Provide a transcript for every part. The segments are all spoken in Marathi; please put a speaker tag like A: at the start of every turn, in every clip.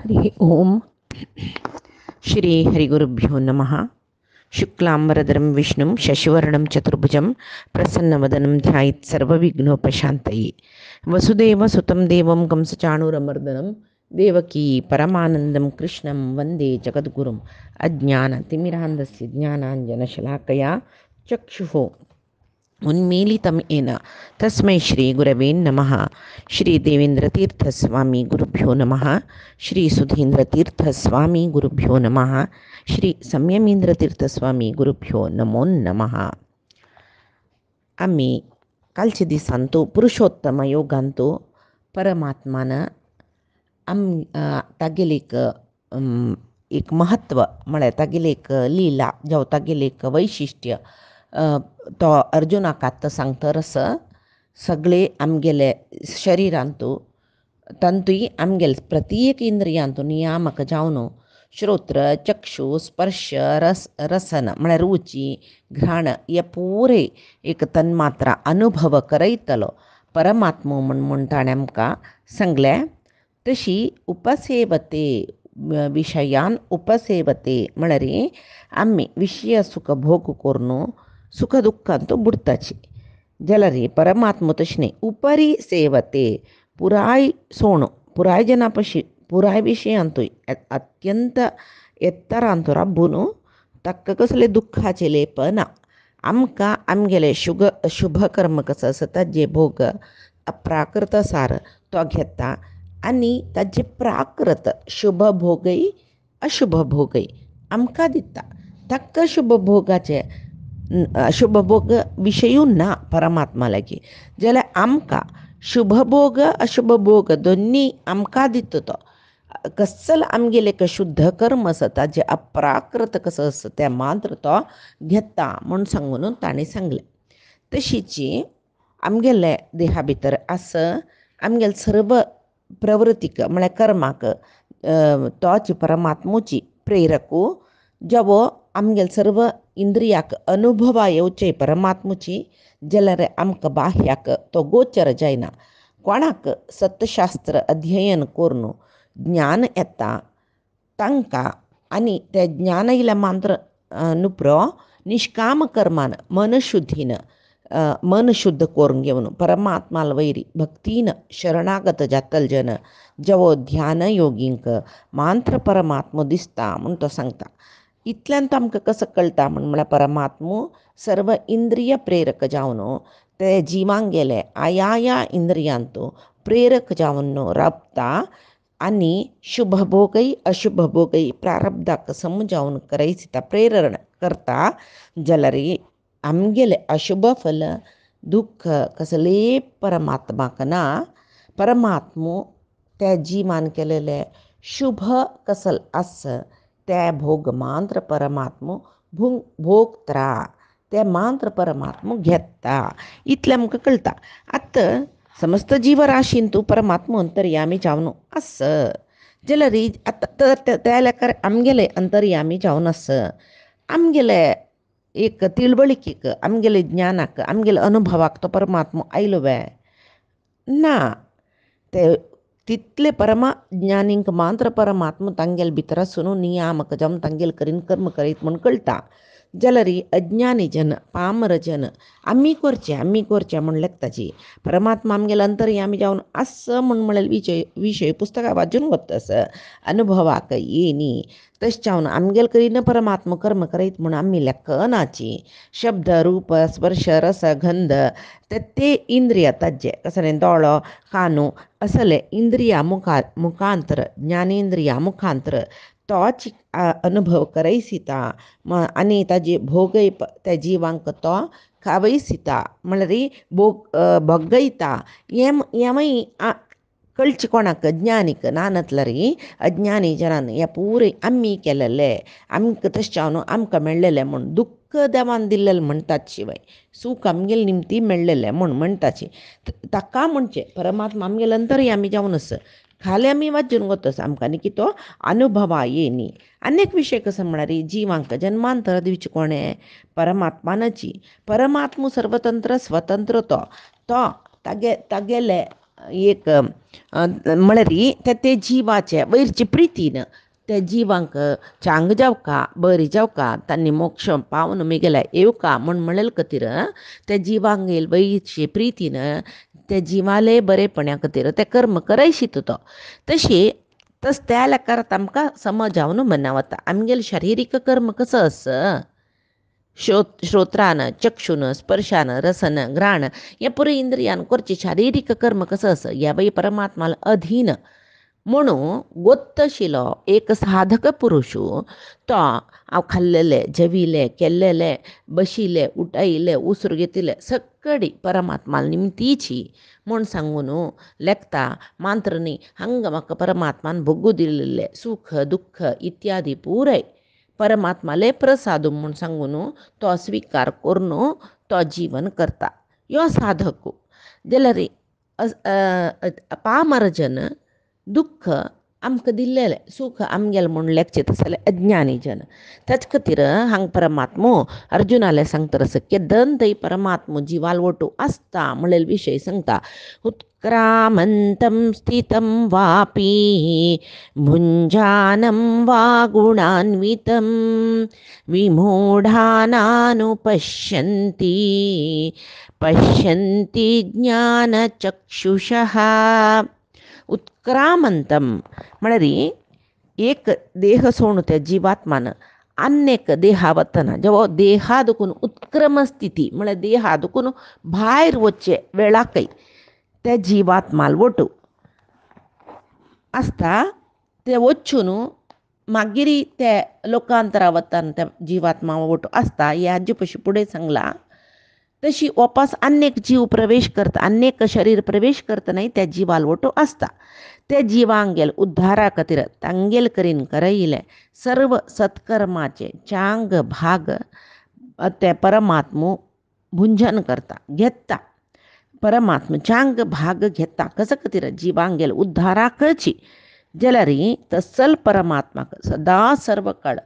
A: हरि ओम श्री हरिगुरुभ्यो नमः। शुक्लांबरधरं विष्णुं शशिवर्णं चतुर्भुजं प्रसन्नवदनं ध्यायेत् सर्वविघ्नोपशान्तये। वसुदेवसुतं देवं कंसचाणूरमर्दनं देवकी परमानन्दं कृष्णं वन्दे जगद्गुरुम्। अज्ञानतिमिरान्धस्य ज्ञानाञ्जनशलाकया चक्षुः उन्मीलितं येन तस्मै श्रीगुरवे नमः। श्रीदेवेन्द्रतीर्थस्वामी गुरुभ्यो नमः। श्रीसुधीन्द्रतीर्थस्वामी गुरुभ्यो नमः। श्री संयमेंद्रतीर्थस्वामी गुरुभ्यो नमो नमः. आम्ही कालचे दिसांतो पुरुषोत्तम योगांतो परमात्मानं तागेले एक महत्व म्हळ्यार तागेले एक लीला जावं तागेले एक वैशिष्ट्य तो अर्जुनाक आतां सांगता रस. सगळे आमगेले शरिरांतू तंतूय आमगेले प्रत्येक इंद्रियांतू नियामक जावन श्रोत्र चक्षु स्पर्श रसन म्हळ्यार रुची घ्राण हे पुरे एक तन्मात्रा अनुभव करयतलो परमात्मो म्हूण ताणें आमकां सांगलें. तशी उपसेवते विशयान उपसेवते म्हळ्यार आमी विशय सुख भोग करून सुख दुःखांतू बुडताची जाल्यार परमात्मा तशें न्ही. उपरी सेवते पुराय सोण पुराय जना पुराय विशयांतूय अत्यंत एत्तरांतू राबून ताका कसले दुःखाचे लेप ना. आमकां आमगेले शुभ कर्म कसो आसा ताजे भोग प्राकृत सार तो घेता आनी ताजे प्राकृत शुभ भोगय अशुभ भोगय आमकां दिता. ताका शुभ भोगाचे अशुभ भोग विशयूं ना परमात्मा लागीं जाल्यार आमकां शुभ भोग अशुभ भोग दोनी आमकां दिता तो. कसल आमगेले शुद्ध कर्म आसा ताजे अप्राकृत कसो आसा तें मात्र तो घेता म्हूण सांगून ताणें सांगलें. तशीच आमगेले देहा भितर आसा आमगेले सर्व प्रवृत्तीक म्हळ्यार कर्माक तोच परमात्मोची प्रेरकू जेवो आमगेले सर्व इंद्रियाक अनुभवा येवचे परमात्मची जाल्यार आमकां बाह्याक तो गोचर जायना. कोणाक सत्यशास्त्र अध्ययन करून ज्ञान येता तांकां आनी तें ज्ञान येयल्या मात्र नुपुरो निश्काम कर्मान मन शुद्धीन मन शुद्ध करून घेवन परमात्माल वैरी भक्तीन शरणागत जातल जन जेवो ध्यान योगींक मात्र परमात्मो दिसता म्हूण तो सांगता. इतल्यान तो आमकां कसो कळटा म्हळ्यार परमात्मो सर्व इंद्रिय प्रेरक जावन ते जिवांक गेले आया इंद्रियांतू प्रेरक जावन राबता आनी शुभ भोगय अशुभ भोगय प्रारब्धाक समजावन करयता प्रेरण करता जाल्यार आमगेले अशुभ फल दुःख कसले परमात्माक ना. परमात्मो त्या जिवान केलेले शुभ कसल आसा ते भोग मात्र परमात्मो भोगता ते मात्र परमात्मो घेता इतलें आमकां कळटा. आतां समस्त जीवराशींतू परमात्मो अंतर्यामी जावन आसा जाल्यार आतां त्या लेकार आमगेले अंतर्यामी जावन आसा. आमगेले एक तिळवळीकेक आमगेले ज्ञानाक आमगेले अनुभवाक तो परमात्मो आयलो वे ना. ते तितले परमज्ञानींक मात्र परमात्मो तांगेले भितर आसून नियामक जावन तांगेले करीन कर्म करयत म्हूण कळटा. जाल्यार अज्ञानी जन पामर जन आमी करचें म्हूण लेखताची परमात्मा आमगेले अंतर्यामी जावन आसा म्हळ्यार विशय पुस्तकां वाचून वता अनुभवाक येनी तशें जावन आमगेले करीन परमात्मा कर्म करयत म्हूण आमी लेखनाची. शब्द रूप स्पर्श रस गंध ते इंद्रिय ताजे कसले दोळो कानू असले इंद्रिया मुखांतर ज्ञानेंद्रिया मुखांतर तोच अनुभव करयसिता आनी ताजे भोगय त्या जिवांक तो खावयसिता म्हळ्यार भोगयता. हेंय कळचें कोणाक ज्ञानीक ना नतल्यार अज्ञानी जनान हें पुरे आमी केलेले आमकां तशें जावन आमकां मेळ्ळेलें म्हूण दुख्ख देवान दिल्लेलें म्हणटात शिवाय सूख आमगेले निमती मेळ्ळेलें म्हूण म्हणटाची. ताका म्हणचें परमात्मा आमगेले अंतर्यामी जावन आसा खाली आमी वाचून वतस आमकां न्ही की तो अनुभवा येनी. अनेक विशय कसो म्हळ्यार जिवांक जन्मांतर दिवचे कोणें परमात्मानाची. परमात्मो सर्वतंत्र स्वतंत्र तो तागेले एक म्हळरी ते जिवाचे वयरची प्रितीन त्या जिवांक चांग जावका बरी जावका तांणी मोक्ष पावन मेगेला येवका म्हण म्हणेल खातीर त्या जिवांक येल वयरची प्रितीन त्या जिवाले बरेपण्या खातीर ते कर्म कराय शिकता तशी तस त्या लेकार आमकां समजावन मनावता आमगेल शारिरीक कर्म कसो आसा श्रोत्रान चक्षुन स्पर्शान रसन घ्राण हे पुरे इंद्रियान करचे शारिरीक कर्म कसं असं या बाई परमात्माला अधीन म्हणून गोत्त आशिल्लो एक साधक पुरुष तो हांव खाल्लेले जेविले केल्लेले बशिले उठायले उसर घेतिले सगळी परमात्माला निमतीची म्हूण सांगून लेखता मांत्रनी हांग म्हाका परमात्मान भोगू दिलेले सुख दुःख इत्यादी पुराय परमात्माले प्रसाद म्हूण सांगून तो स्वीकार करून तो जीवन करता यो साधक जाल्यार पामरजन दुःख आमकां दिल्लेलें सुख आमगेलें म्हूण लेखचें तसलें अज्ञानी जन तेच खातीर हांगा परमात्मो अर्जुनाले सांगता रस केदंतय परमात्मो जिवाल वटू आसता म्हणलेले विशय सांगता उत्क्रामंतं स्थितं वापी भुञ्जानं वा गुणान्वितं विमूढानानुपश्यन्ति पश्यन्ति ज्ञानचक्षुषः उत्क्रामंतं म्हळ्यार एक देह सोडून त्या जिवात्मान अन्यक देहा वतना जेव्हा देहादकून उत्क्रम स्थिती म्हळ्यार देहादकून भायर वच्चे वेळाकय त्या जिवात्माल वटू आसता ते वचून मागीर ते लोकांतरा वतान त्या जिवात्मा वटू आसता हे हाजे पयशे फुडें सांगला तशी वापस अनेक जीव प्रवेश करता अनेक शरीर प्रवेश करतना त्या जिवाल वटू आसता त्या जिवांगेल उद्धारा खातीर तांगेल करीन करयले सर्व सत्कर्माचे चांग भाग ते परमात्मो भुंजन करता घेता परमात्मा चांग भाग घेता कशा खातीर जिवांगेल उद्धारा करची जाल्यार तसल परमात्माक सदा सर्व काळ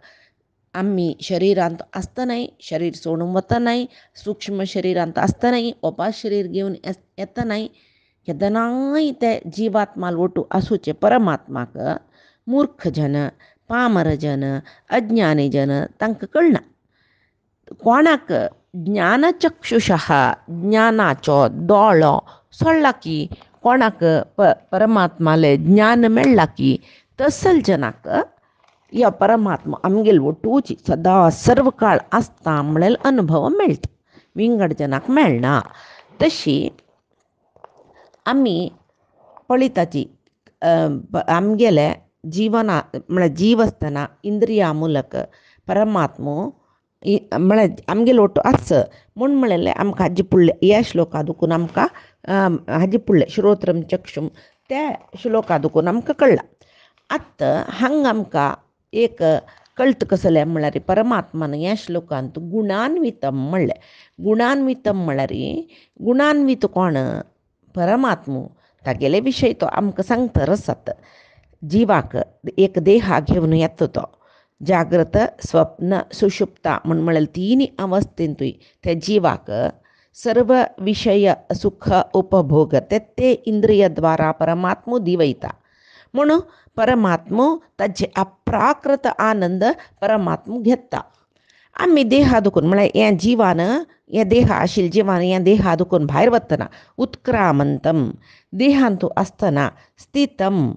A: आम्ही शरीरांत आसतनाय शरीर सोडून वतनाय सूक्ष्म शरीरांत आसतनाय ओपास शरीर घेवन येतनाय केदनाय ते जिवात्माल वटू आसूचे परमात्माक मूर्ख जन पामर जन अज्ञानी जन तांकां कळना कोणाक ज्ञानचक्षुषः ज्ञानाचो दोळो सोडला की कोणाक परमात्माले ज्ञान मेळ्ळा की तसल जनाक या परमात्मा आमगेल वटूची सदा सर्व काळ आसता म्हणलेलो अनुभव मेळटा विंगड जनाक मेळना तशी आमी पळयताची आमगेले जिवना म्हळ्यार जीव आसतना इंद्रिया मूलक परमात्मो म्हळ्यार आमगेल वटू आस म्हूण म्हणलेलें आमकां हाजे फुडले ह्या श्लोका दुखून आमकां हाजे फुडले श्रोत्रम चक्षुम त्या श्लोका दुखून आमकां कळ्ळां आतां हांगा आमकां एक कळत कसलें म्हळ्यार परमात्मान ह्या श्लोकांत गुणान्वितम म्हणलें गुणान्वितम म्हळ्यार गुणान्वित कोण परमात्मो तागेले विशय तो आमकां सांगता रसात जिवाक एक देहा घेवन येता तो जागृत स्वप्न सुषुप्ता म्हळ्यार तिनी अवस्थेंतूय त्या जिवाक सर्व विषय सुख उपभोग ते इंद्रिय द्वारा परमात्मो दिवयता म्हणून परमात्मो ताचे अप्राकृत आनंद परमात्मो घेता आमी देहा दुखून म्हळ्यार ह्या जिवान हे देहा आशिल्ले जिवान ह्या देहा दुखून भायर वतना उत्क्रामंतम देहांतू आसतना स्थितम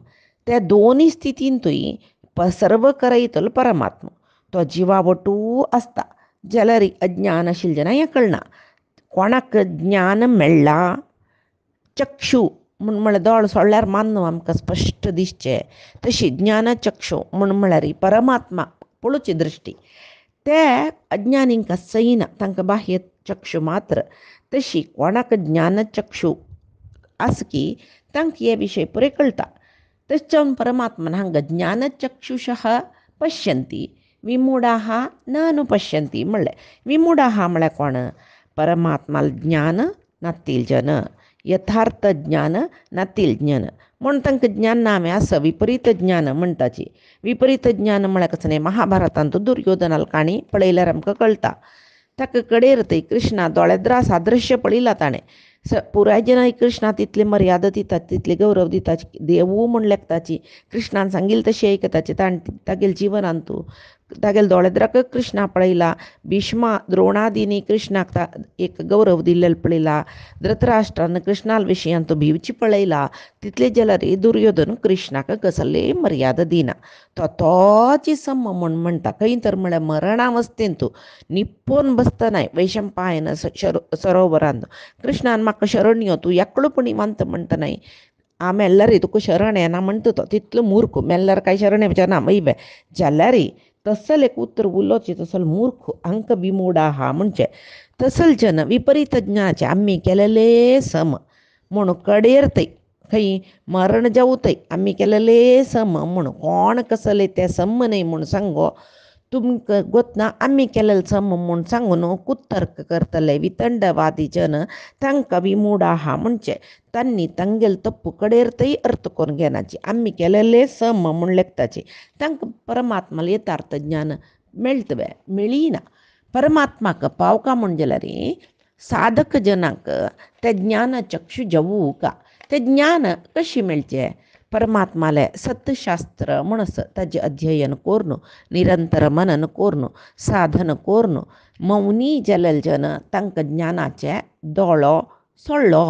A: त्या दोनी स्थितींतूय सर्व करयतलो परमात्मा तो जिवा वटू आसता जाल्यार अज्ञान आशिल्ले जाणां हें कळना कोणाक ज्ञान मेळ्ळा चक्षु म्हळ्यार दोळ सोडल्यार मान्नो आमकां स्पश्ट दिसचें तशी ज्ञानचक्षु म्हळ्यार परमात्मा पळोवची दृश्टी ते अज्ञानींक सैना तांकां बाह्य चक्षु मात्र तशी कोणाक ज्ञानचक्षु आस की तांकां हे विशय पुरे कळटा तशें परमात्मान हांगा ज्ञानचक्षुषः पश्यन्ति विमूढाः न अनुपश्यन्ति म्हणलें विमूढाः म्हळ्यार कोण परमात्माल ज्ञान नातील जन यथार्थ ज्ञान नातील ज्ञान म्हूण तांकां ज्ञान नामे आसा विपरीत ज्ञान म्हणटाची विपरीत ज्ञान म्हळ्यार कसं न्ही महाभारतांत दुर्योधनाल काणी पळयल्यार आमकां कळटा ताका कडेर थंय कृष्णा दोळ्याद्रा सादृश्य पळयलां ताणें पुराय जनाय कृष्णा तितले मर्यादा दितात, तितले गौरव दितात. देवू म्हण लेखताची कृष्णान सांगिल तशी ऐकताची. तागेल जिवनान तूं तागेल दोळेद्राक कृष्णा पळयला. भीष्मा द्रोणादींनी कृष्णाक एक गौरव दिल्लेलो पळयला. धृतराष्ट्रान कृष्णाल विशयान तो भिवची पळयला. तितले जाल्यार दुर्योधन कृष्णाक कसले मर्यादा दिना. तोची सम म्हण म्हणटा. खंय तर म्हळ्यार मरणावस्थेन तूं निप्पोन बसतनाय वैशंपायन सरोवरांत कृष्णान म्हाका शरण यो, तूं एकलोपणी मानत म्हणटनाय मेल्लारी तुका शरण येना म्हणटा तो. तितलो मूर्ख. मेल्ल्यार काय शरण येवचें ना वय जाल्यार तसल एक उतर उलोवचें. तसल मूर्ख अंक बिमोडा हा म्हणचे. तसल जन विपरीत ज्ञानाचे आम्ही केलेले सम म्हणून कडेर तै खंय मरण जावतय आम्ही केलेले सम म्हणून कोण कसले ते सम नाही म्हणून सांगो. तुमकां गोतना आम्ही केलेले सम म्हूण सांगून कुतर्क करतले वितंडवादी जन तांकां विमूढ आहा म्हणचे. तांणी तांगेल तप्पू कडेर तई अर्थ करून घेवनाची. आम्ही केलेले सम म्हूण लेखताचे. तांकां परमात्मा यथार्थ ज्ञान मेळटवे मेळिना. परमात्माक पावका म्हण जाल्यार साधक जनाक ते ज्ञान चक्षु जवू का. ते ज्ञान कशी मेळचे. परमात्माले सत्यशास्त्र म्हणस ताजे अध्ययन करून निरंतर मनन करून साधन करून मौनी जालेले जन तांकां ज्ञानाचे दोळो सोडलो.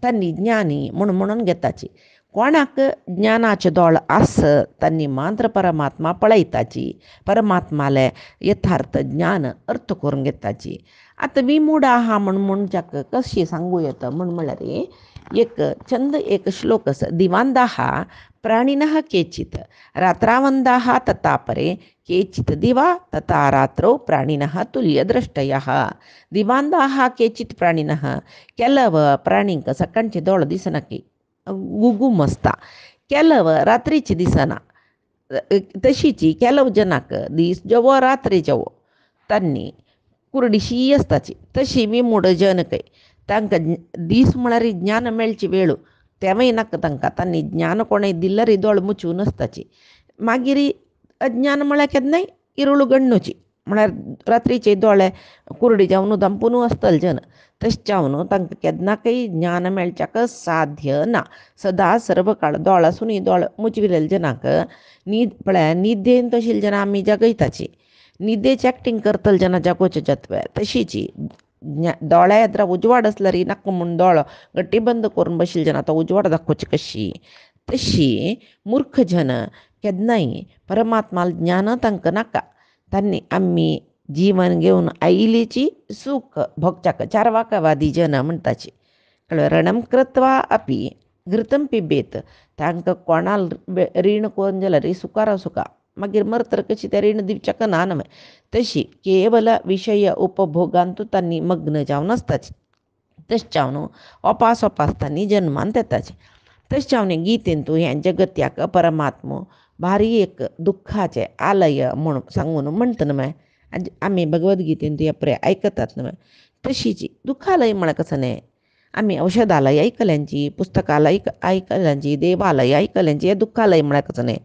A: तांणी ज्ञानी म्हणून घेताची. कोणाक ज्ञानाचे दोळ आस तांणी मात्र परमात्मा पळयताची. परमात्माले यथार्थ ज्ञान अर्थ करून घेताची. आतां विमूढ आहा म्हणच्याक कशी सांगू येता म्हळ्यार एक चंद एक श्लोक आसा. दिवांदाहा प्राणिनः केचित् रात्रावंदाः तथा परे केचित् दिवा तथा रात्रौ प्राणिनः तुल्यद्रष्टयः. दिवांदाः केचित् प्राणिनः ಕೆಲವ ಪ್ರಾಣಿಂಕ ಸಕ್ಕಂಚೆ ದೋಳ ದಿಸನಕ್ಕೆ गुगूम असता. ಕೆಲವ रात्रीची दिसना. तशीची ಕೆಲವು ಜನಕ್ಕೆ दीस जेवो रात्री जेवो तांणी कुरडीशी असताची. तशी विमूढ जन काही तांकां दीस म्हळ्यार ज्ञान मेळची वेळू तेवय नाका तांकां. तांणी ज्ञान कोणें दिल्यार दोळ मुचून आसताची. मागीर अज्ञान म्हळ्यार केन्नाय इरुळ गण्णुची म्हळ्यार रात्रीचे दोळे कुरडी जावन दंपून आसतले जन. तशें जावन तांकां केन्नाकय ज्ञान मेळच्याक साध्य ना. सदा सर्व काळ दोळ आसूनय दोळ मुचविलेले जनाक पळय निदेन तशिले जना आमी जगयताची. निदेची एक्टींग करतले जना जगोवचे जतवे तशीची. दोळ्या येद्रा उजवाड आसल्यार नाका म्हूण दोळो गट्टी बंद करून बशिल्ले जना तो उजवाड दाखोवची कशी. तशी मूर्ख जन केन्नाय परमात्माल ज्ञान तांकां नाका. तांणी आमी जीवन घेवन आयलीची सूख भोगच्याक चारवाकवादी जन म्हणटाची. रणम कृत्वा अपि घृतं पिबेत. तांकां कोणाल रीण करून जाल्यार सुकार सुका मागीर मरतर कशी ते रीण दिवच्याक ना न्हय. तशी केवल विशय उपभोगांतू तांणी मग्न जावन आसताची. तशें जावन ओपास तांणी जन्मान येताचे. तशें जावन गीतेन तूं हें जगत्याक परमात्मो भारी एक दुख्खाचे आलय म्हूण सांगून म्हणटा न्हय. आमी भगवद्गीतेन ती पळय आयकतात न्हय. तशीची दुखालय म्हळ्यार कसं न्हय. आमी औषधालय ऐकल्यांची, पुस्तकालय ऐकल्यांची, देवालय ऐकल्यांची. हे दुखालय म्हळ्यार कसं न्हय.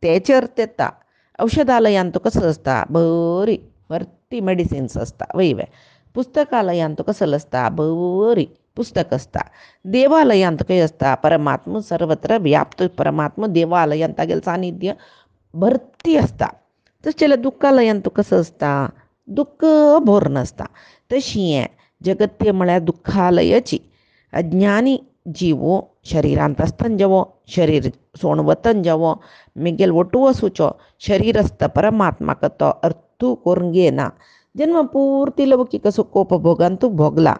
A: तेचे अर्थ येता. औषधालयान तो कसं आसता बरी भरती मेडिसिन्स आसता वय पुस्तकालयान तो कसलं आसता बरी पुस्तक आसता. देवालयान खंय आसता परमात्मा सर्वत्र व्याप्त परमात्मा देवालयान तागेलें सानिध्य भरती आसता. तशें जाल्यार दुख्खालयान तो कसं आसता दुख्ख भर नासता. तशी हें जगत्य म्हळ्यार दुख्खालयाची. अज्ञानी जिवो शरिरांत आसतना जेवो शरीर सोण वतन जेवो मेगेल वटू वसूचो शरीर आसता परमात्माक तो अर्थू करून घेना. जन्म पुर्ती लौकिक सुखोपभोगान तूं भोगला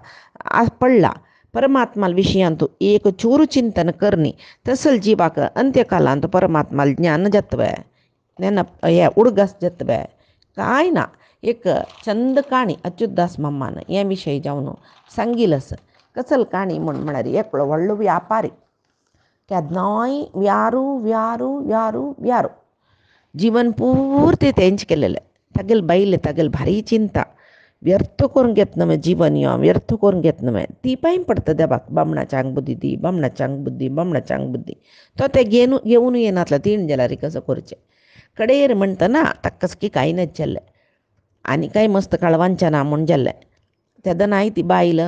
A: पडला. परमात्माल विशयान तूं एक चूर चिंतन करनी. तसल जिवाक अंत्यकालांत परमात्माल ज्ञान जातवे हे उडगास जातवे कांय ना. एक चंद काणी अच्युतदास मम्मान हे विशय जावन सांगिल्लो. कसल काणी म्हळ्यार एकलो व्हडलो व्यापारी केन्नाय व्यारू व्यारू व्यारू व्यारू जीवन पुर्ती तेंच केलेलें. तागेले बायले तागेले भारी चिंता व्यर्थ करून घेतना जीवन यो व्यर्थ करून घेतना ती पांय पडटा देवाक. बामणाच्या आंग बुद्धी दी बामणाच्या आंग बुद्धी बामणाच्या आंग बुद्धी. तो ते घेवन येनातलो तीन जाल्यार कसं करचें. कडेर म्हणटना ताका कसकी कांय नाच जाल्लें आनी कांय मस्त काळवांचना म्हूण जाल्लें. तेदनाय ती बायल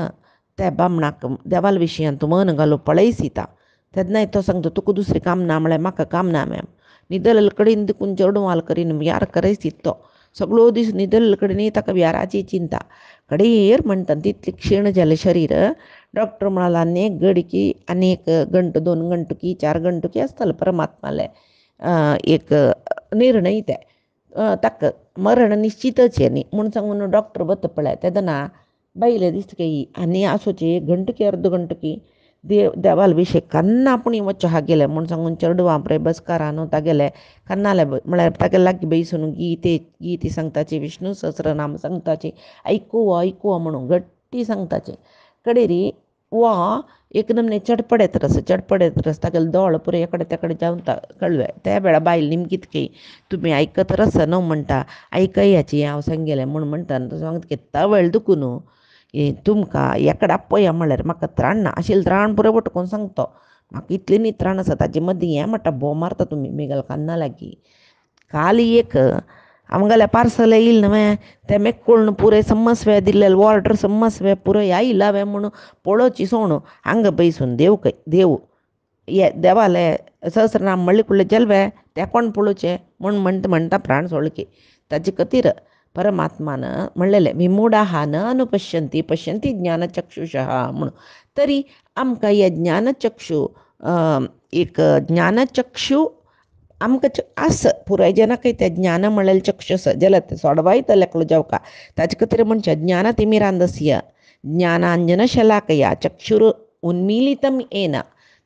A: त्या बामणाक देवाल विशयान तूं मन घालूं पळयसिता तेन्नाय तो सांगता तुका दुसरें काम ना म्हळ्यार म्हाका काम ना मॅम. न्हिदलेले कडेन देखून चेडवाल करीन व्यार करयसीत तो सगळो दीस न्हिदलेले कडेन ताका व्याराची चिंता. कडेर म्हणटा तितलें क्षीण जालें शरीर. डॉक्टर म्हणाला आनी एक गंटू 2 गंटू की 4 गंटू की आसतलें परमात्माले एक निर्णय ते ताका मरण निश्चितच न्ही म्हूण सांगून डॉक्टर बत्त पळय तेदना बायले दिसता आनी आसोची 1 गंटू की अर्द गंटू की देवाल विशय कन्ना आपुणी वच्चो गेले म्हूण सांगून चेडवां बरें बसकारान तागेले कन्नाले म्हळ्यार तागे लागीं बैसून गीते सांगताची विष्णू सहस्रनाम सांगताची आयकूं म्हणून गट्टी सांगताचे कडेरी वा एक नमने चडपडेत रस तागेले दोळ पुरो एकडे तेकडे जावन कळवे त्या वेळा बायल निमकीत तुमी आयकत रस न्हू म्हणटा आयकयाची हांव सांगेलें म्हूण म्हणटा सांगता तवळ दुखू न्हू तुमकां एकडे आपया म्हळ्यार म्हाका त्राण ना आशिल्लें त्राण पुरो पटकून सांगतो म्हाका इतलें न्ही त्राण आसा ताजे मदीं हें म्हणटा भोव मारता तुमी मेगल कान्ना लागीं काल एक आमगेलें पार्सल येयलें न्हय तें मेक्कोळन पुरे समस्वे दिल्लें ऑर्डर समस्वे पुरो आयिल्लो हांवें म्हूण पळोवची सोण हांगा बैसून देव देवाले सहस्रनाम म्हणले कुळ्ळे जल्वे ते कोण पळोवचे म्हूण म्हणटा प्राण सोडकी ताजे खातीर परमात्मान म्हणलेलें विमूढाः न अनुपश्यन्ति पश्यन्ति ज्ञानचक्षुषः म्हणून तरी आमकां हे ज्ञानचक्षु एक ज्ञानचक्षु आमकां आस पुराय जनाकय तें ज्ञान म्हणलेलें चक्षुस जाल्यार तें सोडवायतलें एकलो जावका ताजे खातीर म्हणचे ज्ञानतिमिरान्धस्य ज्ञानांजनशलाकया चक्षुर उन्मीलितं येन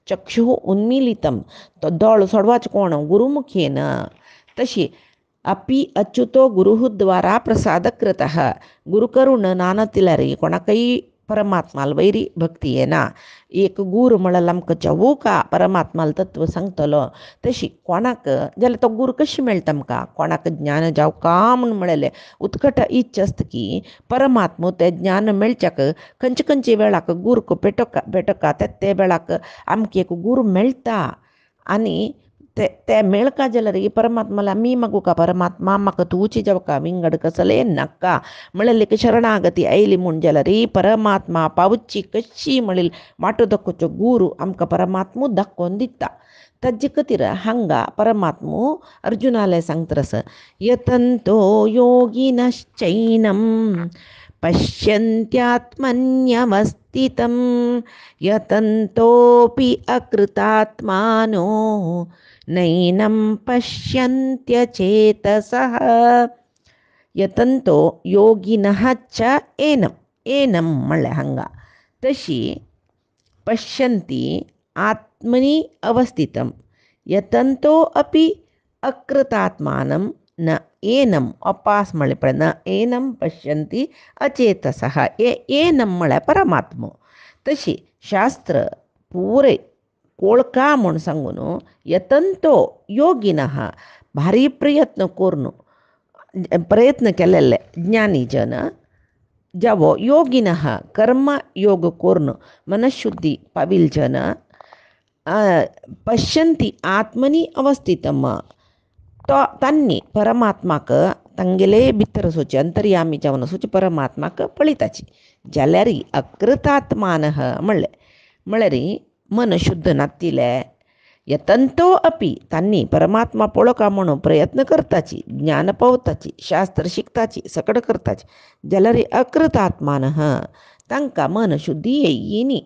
A: चक्षुः उन्मीलितं तो दोळ सोडवाचो कोण गुरुमुखेन तशी अपि अच्युतो गुरुः द्वारा प्रसादकृतः गुरु करून नानतिल्यारी कोणाकय परमात्माल वैरी भक्ती येना एक गुरू म्हळ्यार आमकां जवूका परमात्माल तत्व सांगतलो तशी कोणाक जाल्यार तो गुरू कशी मेळटा आमकां कोणाक ज्ञान जावका म्हूण म्हळेलें उत्कट इच्छा आसता की परमात्मो तें ज्ञान मेळच्याक खंयचे वेळाक गुरू पेटका ते वेळाक आमकां एक गुरू मेळटा आनी ते मेळका जाल्यार परमात्माला मी मागू का परमात्मा म्हाका तुवची जावका विंगड कसले नाका म्हळ्यार शरणागती आयली म्हूण जाल्यार परमात्मा पावची कशी म्हणली वाटो दाखोवचो गुरू आमकां परमात्मो दाखोवन दिता ताजे खातीर हांगा परमात्मो अर्जुनाले सांगता यतंतो योगिनश्चैनं पश्यन्त्यात्मन्यवस्थितं यतन्तोऽपि अकृतात्मानो नैनं पश्यन्त्यचेतसः यतंतो योगिनः च एनं म्हणलें हांगा तशी पश्यन्ति आत्मनि अवस्थितं यतंतो अपि अकृतात्मानं न एनं अपास म्हणलें पळय न एनं पश्यन्ति अचेतसः एनं म्हळ्यार परमात्मो तशी शास्त्र पुरे कोळका म्हूण सांगून यतंतो योगिनः भारी प्रयत्न करून प्रयत्न केलेले ज्ञानी जन जावो योगिनः कर्म योग करून मनशुद्धी पाविल जन पश्यन्ति आत्मनि अवस्थितं तो तांणी परमात्माक तांगेले भितर सोची अंतर्यामी जावन सोची परमात्माक पळयताची जाल्यार अकृतात्मानः म्हळ्यार मन शुद्ध नातिले यतंतो अपि तांणी परमात्मा पळोवका म्हणून प्रयत्न करताची ज्ञान पावताची शास्त्र शिकताची सकड करताची जाल्यार अकृतात्मानः तांकां मन शुद्धी येयिनी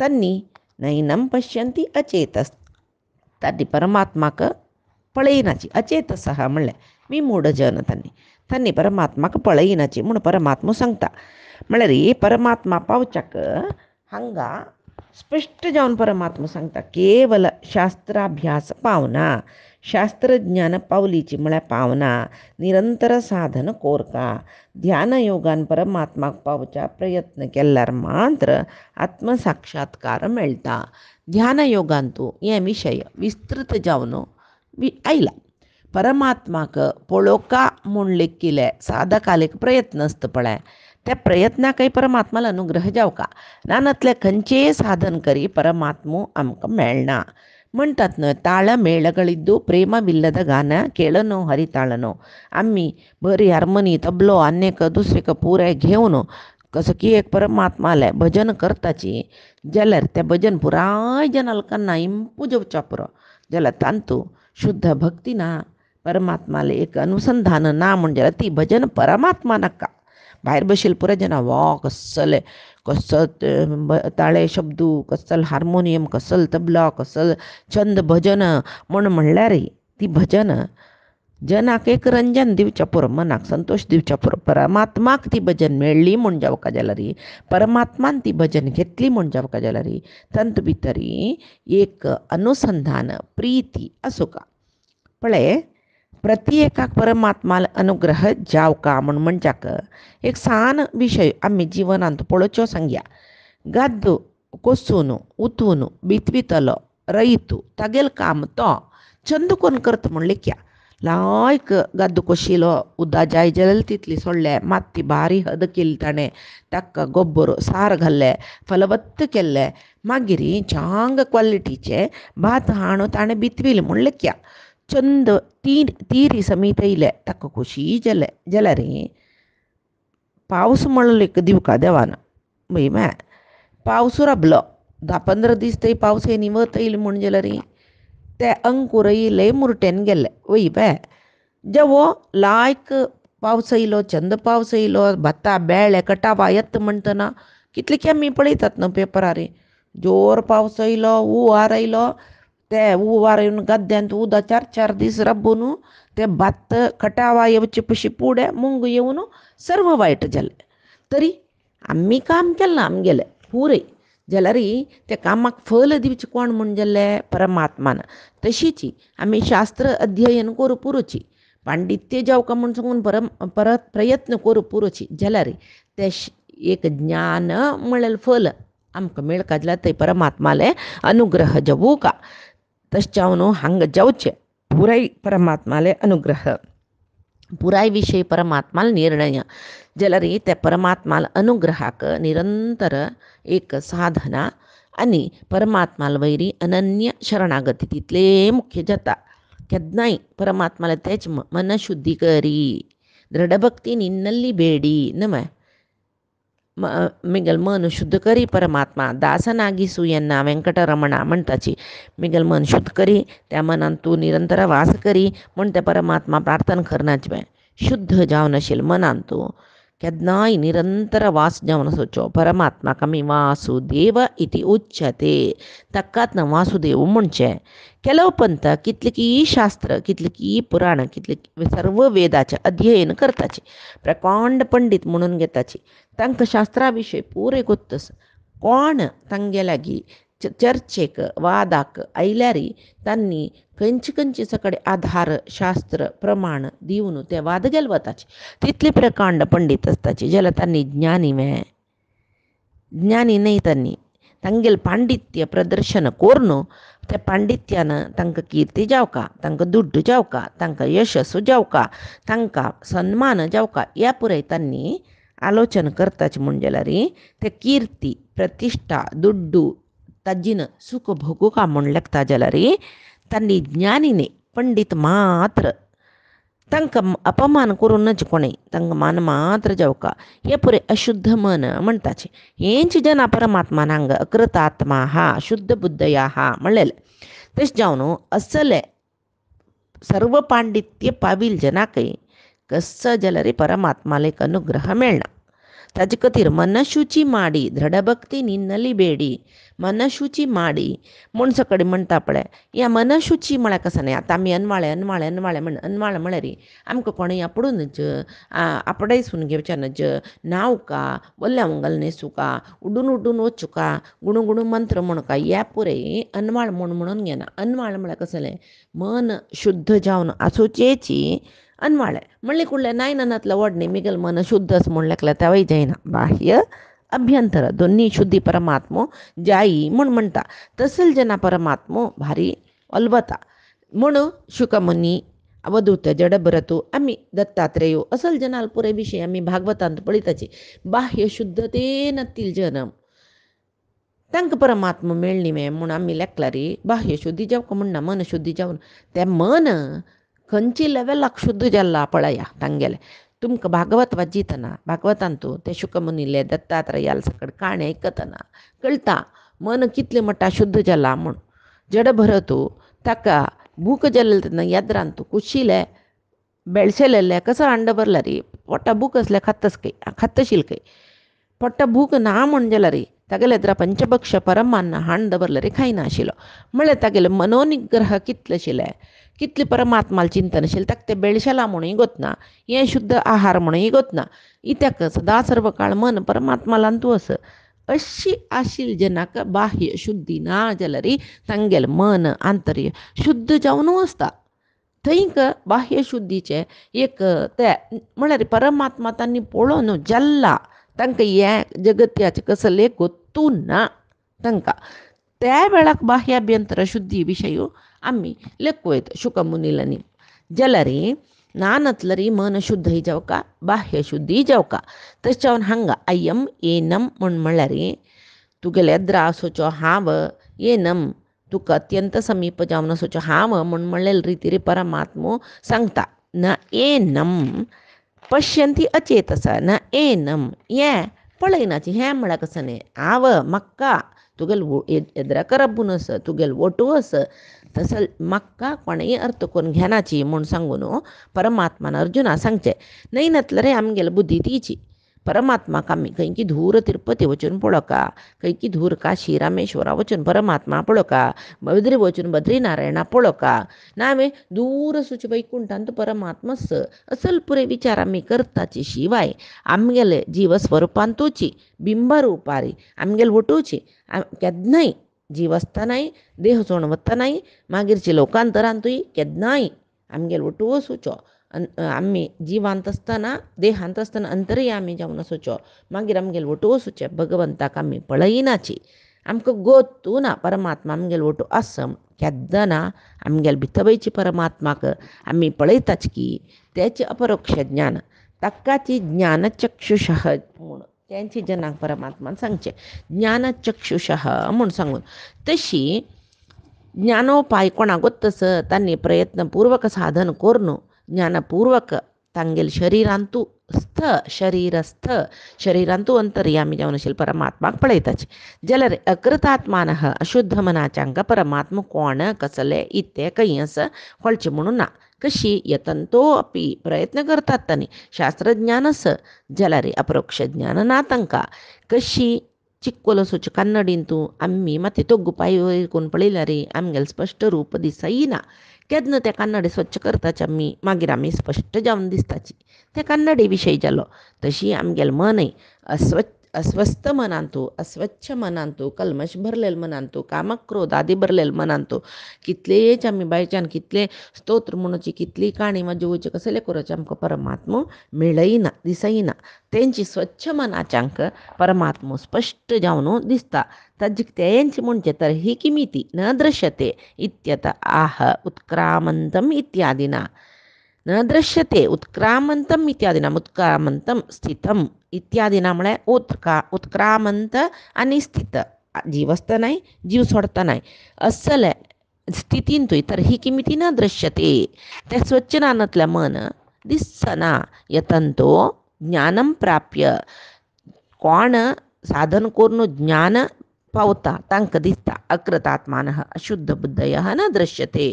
A: तांणी नैनं पश्यन्ति अचेतस तांणी परमात्माक पळयनाची अचेतसः म्हणलें विमूढ जन तांणी परमात्माक पळयनाची म्हूण परमात्मा सांगता म्हळ्यार परमात्मा पावच्याक हांगा स्पश्ट जावन परमात्मा सांगता केवल शास्त्राभ्यास पावना शास्त्रज्ञान पावलीची म्हळ्यार पावना निरंतर साधन कोरता ध्यान योगान परमात्माक पावच्या प्रयत्न केल्यार मात्र आत्मसाक्षात्कार मेळटा ध्यान योगान तूं हे विशय विस्तृत जावन आयला परमात्माक पळोवका म्हूण लेखिल्ले साधकाले एक प्रयत्न आसता पळय त्या प्रयत्नाकय परमात्माला अनुग्रह जावका नानातले खंयचेय साधन करी परमात्मो आमकां मेळना म्हणटात न्हय ताळ मेळಗಳಿದ್ದು ಪ್ರೇಮವಿಲ್ಲದ ಗಾನ ಕೇಳನೋ ಹರಿತಾಳನೋ आम्ही बरी हार्मोनी तबलो आनीक दुसरेक पुरे घेवन कसं की एक परमात्माले भजन करताची जाल्यार ते भजन पुराय जनाल कन्ना इंपू जेवच्या पुरो जाल्यार तांतू शुद्ध भक्ती ना परमात्माले एक अनुसंधान ना म्हणजे ती भजन परमात्मा नका भायर बशील पुरे जना वा कसले कसं ताळे शब्दू कसल हार्मोनियम कसल तबला कसल छंद भजन म्हणल्यार ती भजन जनाक एक रंजन दिवच्या पुरो मनाक संतोष दिवच्या पुरो परमात्माक ती भजन मेळ्ळी म्हूण जावका जाल्यार परमात्मान ती भजन घेतली म्हूण जावका जाल्यार तंत भितर एक अनुसंधान प्रीती असोका पळय प्रत्येकाक परमात्माल अनुग्रह जावका म्हणच्याक एक सान विशय आमी जिवनांत पळोवच्यो सांगया गद्दू कोसून उतून बितवितलो रयतू तागेल काम तो चंद कोण करता म्हण लेख्या लायक गद्दू कोशिलो उदक जाय जाल्यार तितली सोडले माती बारी हद केली ताणें ताका गोब्बर सार घाल्ले फलवत्त केल्ले मागीर चांग क्वॉलिटीचे भात हाणू ताणें बितविले म्हण लेख्या चंद तीरी समीत येयले ताका खोशी जाले जाल्यार पावस म्हणलो एक दिवका देवान बई मा पावस राबलो 10-15 दीस थंय पावस येयनी वत येयले म्हण जाल्यार ते अंकूर येयले मुरटेन गेले वय बे जेवो लायक पावस येयलो चंद पावस येयलो भत्ता बेळे कटावा येत म्हणटना कितले कमी पळयतात न्हू पेपरार जोर पावस येयलो हुंवार येयलो ते हुंवार येवन गद्द्यांत उदक 4-4 दीस राबून ते भात कटावा येवचे पशी फुडें मूंग येवन सर्व वायट जालें तरी आमी काम केलें आमगेलें पुरय जाल्यार त्या कामाक फल दिवचें कोण म्हण जाल्लें परमात्मान तशीच आमी शास्त्र अध्ययन करूं पुरोची पांडित्य जावका म्हण सांगून परत प्रयत्न करूं पुरोची जाल्यार ते एक ज्ञान म्हणलें फल आमकां मेळका जाल्यार थंय परमात्माले अनुग्रह जावूं का तशें न्हू हांगा जावचें पुराय परमात्माले अनुग्रह पुराय विशय परमात्माल निर्णय जाल्यार त्या परमात्माल अनुग्रहाक निरंतर एक साधना आनी परमात्माल वयरी अनन्य शरणागती तितले मुख्य जाता केन्नाय परमात्माला तेच मन शुद्धी करी दृढभक्ती निन्नल्ली बेडी नम मिगल मन शुद्ध करी परमात्मा दासनागिसू येन्ना वेंकटरमणा म्हणटाची मिगल मन शुद्ध करी त्या मनान तूं निरंतर वास करी म्हण ते परमात्मा प्रार्थना करनाचें शुद्ध जावन आशिल्लें मनान तूं केन्नाय निरंतर वास जावन आसोवचो परमात्माक आमी वासुदेव इति उच्यते ताकाच वासुदेव म्हणचें केलो पंथ कितले की शास्त्र कितले की पुराण कितले सर्व वेदाचें अध्ययन करताचे प्रकांड पंडित म्हणून घेताची तांकां शास्त्रा विशय पुरे गोत्तस कोण तांगे लागीं चर्चेक वादाक आयल्यार तांणी खंयचे सकडे आधार शास्त्र प्रमाण दिवन ते वाद गेले वताचे तितले प्रकांड पंडित आसताचे जाल्यार तांणी ज्ञानी न्हय तांणी तांगेलें पांडित्य प्रदर्शन करून त्या पांडित्यान तांकां किर्ती जावका तांकां दुड्ड जावका तांकां यशस्व जावका तांकां सन्मान जावका ह्या पुराय तांणी आलोचन करताचें म्हण जाल्यार ते किर्ती प्रतिश्ठा दुड्डू ताजीन सुख भोगूका म्हण लेखता जाल्यार तांणी ज्ञानी न्ही पंडित मात्र तांकां अपमान करूनच कोणें तांकां मान मात्र जावका हे पुरे अशुद्ध मन म्हणटाचें हेंच जना परमात्मान हांगा अकृत आत्मा हा शुद्ध बुद्धया हा म्हणलेलें तशें जावन असले सर्व पांडित्य पावील जनाकय कस जाल्यार परमात्मालेक अनुग्रह मेळना ताजे खातीर मनशुची माडी दृढभक्ती निन्नली बेडी मनशुची माडी म्हूण सकडी म्हणटा पळय ह्या मनशुची म्हळ्यार कसं न्ही आतां आमी अनवाळे म्हण अनवाळ म्हळ्यार आमकां कोणें आपडूनच आपडायसून घेवचें नावका वल्ल्या न्हेसूका उडून वचुका गुणू मंत्र म्हणुका ह्या पुरे अनवाळ म्हणून घेना अनवाळ म्हळ्यार कसलें मन शुद्ध जावन आसोचेची अनवाळे म्हणले कुडले नायनातलं वडणे मिगल मन शुद्धच म्हण लेखला तेवय जायना बाह्य अभ्यंतर दोन्ही शुद्धी परमात्मो जाई म्हण म्हणटा तसल जना परमात्मो भारी अलवता म्हण शुकमुनी अवधूत जडभरतू आमी दत्तात्रेयो असल जनाल पुरे विशय आमी भागवतांत पळयताची बाह्य शुद्धतेनतील जन तांकां परमात्मा मेळ्ळी म्हूण आमी लेखला बाह्य शुद्धी जावका म्हणना मन शुद्धी जावन तें मन खंयची लेवलाक शुद्ध जाल्ला पळया तांगेलें तुमकां भागवत वाजितना भागवतांतू ते शुकमुनीले दत्तात्रयाल सकड काणी आयकतना कळटा मन कितले मट्टा शुद्ध जाला म्हूण. जड भरतू ताका भूक जालें तेन्ना येद्रांतू कुशिले बेळशेलेले कसं अंड भरला रे पोट्टा भूक असल्या खातशील खंय पोट्टा भूक ना म्हण जाल्यार रे तागेले येद्रा पंचभक्ष परमान्न हांड दवरले रे खायना आशिल्लो म्हळ्यार तागेले मनोनिग्रह कितले आशिल्ले कितले परमात्माल चिंतन आशिल्लें ताका तें बेळशेलां म्हणूय गोतना हें शुद्ध आहार म्हणूय गोतना इत्याक सदा सर्व काळ मन परमात्मालां तूं आस अशी आशिल्ली जेन्ना बाह्य शुद्धी ना जाल्यार तांगेलें मन आंतर्य शुद्ध जावन आसता. थंयक बाह्य शुद्धीचे एक ते म्हळ्यार परमात्मा तांणी पळोवन जाल्ला तांकां हें जगत्याचें कसलें गोत्तू ना तांकां त्या वेळाक बाह्याभ्यंतर शुद्धी विशयी आमी लेख वयता शुकमुनीलांनी जाल्यार नानतलरी मन शुद्ध जावका बाह्य शुद्धी जावका तशें जावन हांगा अय्यम एनम म्हळ्यार तुगेले येद्रा असोचो हांव एनम तुका अत्यंत समीप जावन असोचो हांव म्हणलेले रितीर परमात्मो सांगता न एनम पश्यंती अचेतसा न एनम हें पळयनाची हें म्हळ्यार कसं न्ही हांव म्हाका तुगेले येद्रा करपून आस तुगेले वटू आस तसं म्हाका कोणेय अर्थ करून घेनाची म्हूण सांगून परमात्मान अर्जुना सांगचें न्हय नतले आमगेली बुद्धी तीची परमात्माक आमी खंय की धूर तिरुपती वचून पळोवका खंय की धूर काशी रामेश्वरा वचून परमात्मा पळोवका बद्री वचून बद्रीनारायणा पळोवका ना आमी दूर सुचे वैकुंठांत परमात्मा असल पुरे विचार आमी करताचे शिवाय आमगेले जीवस्वरुपांतूची बिंबरुपारी आमगेले वटूची केन्नाय जीव आसतनाय देह सोडून वतनाय मागीरची लोकांतरांतूय केन्नाय आमगेले वटू वचूचो आमी जिवांत आसतना देहांत आसतना अंतर्यामी जावन आसोचो मागीर आमगेले वटू वचूचे भगवंताक आमी पळयनाची आमकां गोतू ना परमात्मा आमगेले वटू आसम केन्ना आमगेले भितरवयची परमात्माक आमी पळयताच की तेचे अपरोक्ष ज्ञान ताकाची ज्ञानचक्षुषः म्हूण तेंची जनाक परमात्मान सांगचें ज्ञानचक्षुषः म्हूण सांगून तशी ज्ञानोपाय कोणागोत तस तांणी प्रयत्नपूर्वक साधन करून ज्ञानपूर्वक तांगेल शरिरांतू शरिरांतू अंतर्यामी जावन आशिल्ले परमात्माक पळयताचे जाल्यार अकृतात्मान अशुद्ध मनाच्यांक परमात्मा कोण कसले इते खंय आसा कळचें म्हणून ना कशी यतंतो अपि प्रयत्न करतात तांणी शास्त्रज्ञान आस जाल्यार अपरोक्ष ज्ञान ना तांकां कशी चिक्कोल असोच्यो कन्नडींतू आमी माती तोग्गुपाय करून पळयल्यार आमगेलें स्पश्ट रूप दिसयना केन्ना ते कन्नडी स्वच्छ करताचे आमी मागीर आमी स्पश्ट जावन दिसताची ते कन्नडी विशयी जालो तशी आमगेलें मनय अस्वस्थ मनांतू अस्वच्छ मनांतू कल्मश भरलेले मनांतू कामक क्रोध आदी भरलेले मनांतू कितलेच आमी बायच्यान कितले स्तोत्र म्हणूची कितली काणी वाजोवची कसले करचे आमकां परमात्मो मेळयना दिसयना तेंची स्वच्छ मनाच्यांक परमात्मो स्पश्ट जावन दिसता ताजे तेंची म्हणचे तर ही किमिती न दृश्यते इत्यत आह उत्क्रामंतम इत्यादिना न दृश्यते उत्क्रामंतम इत्यादिना उत्क्रामंतम स्थितम इत्यादिना म्हळ्यार उत्क्रामंत आनी स्थित जीव आसतनाय जीव सोडतनाय असले स्थितींतूय तर ही किमिती न दृश्यते ते स्वच्छ नानांतल्या मन दिसना यतंतो ज्ञानम प्राप्य कोण साधन करून ज्ञान पावता तांकां दिसता अकृतात्मान अशुद्ध बुद्धय न दृश्यते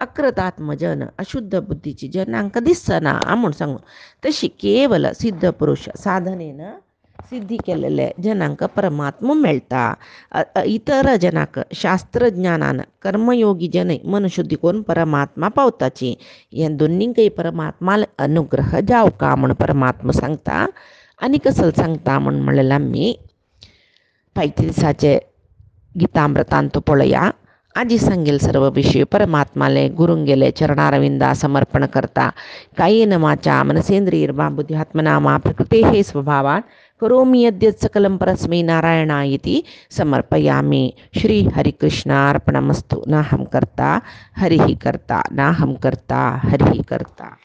A: अकृतात्मजन अशुद्ध बुद्धीची जनांक दिसना म्हूण सांगून तशी केवल सिद्ध पुरुष साधनेन सिद्धी केलेले जनांक परमात्मा मेळटा इतर जनाक शास्त्रज्ञानान कर्मयोगी जनय मनशुद्धी करून परमात्मा पावताची हे दोनींकय परमात्मा अनुग्रह जावका म्हूण परमात्मा सांगता आनी कसले सांगता म्हणलें आमी फायते दिसाचे गीतामृतांत पळया आजी सांगेल सर्व विषय परमात्माले गुरुंगेले चरणारविंदा समर्पण करता कायेन वाचा मनसेंद्रियर्वा बुद्ध्यात्मना मा प्रकृतेः स्वभावात् करोमि यद्यत् सकलं परस्मै नारायणायेति समर्पयामि श्री हरिकृष्णार्पणमस्तु नाहं कर्ता हरिः कर्ता नाहं कर्ता हरिः कर्ता।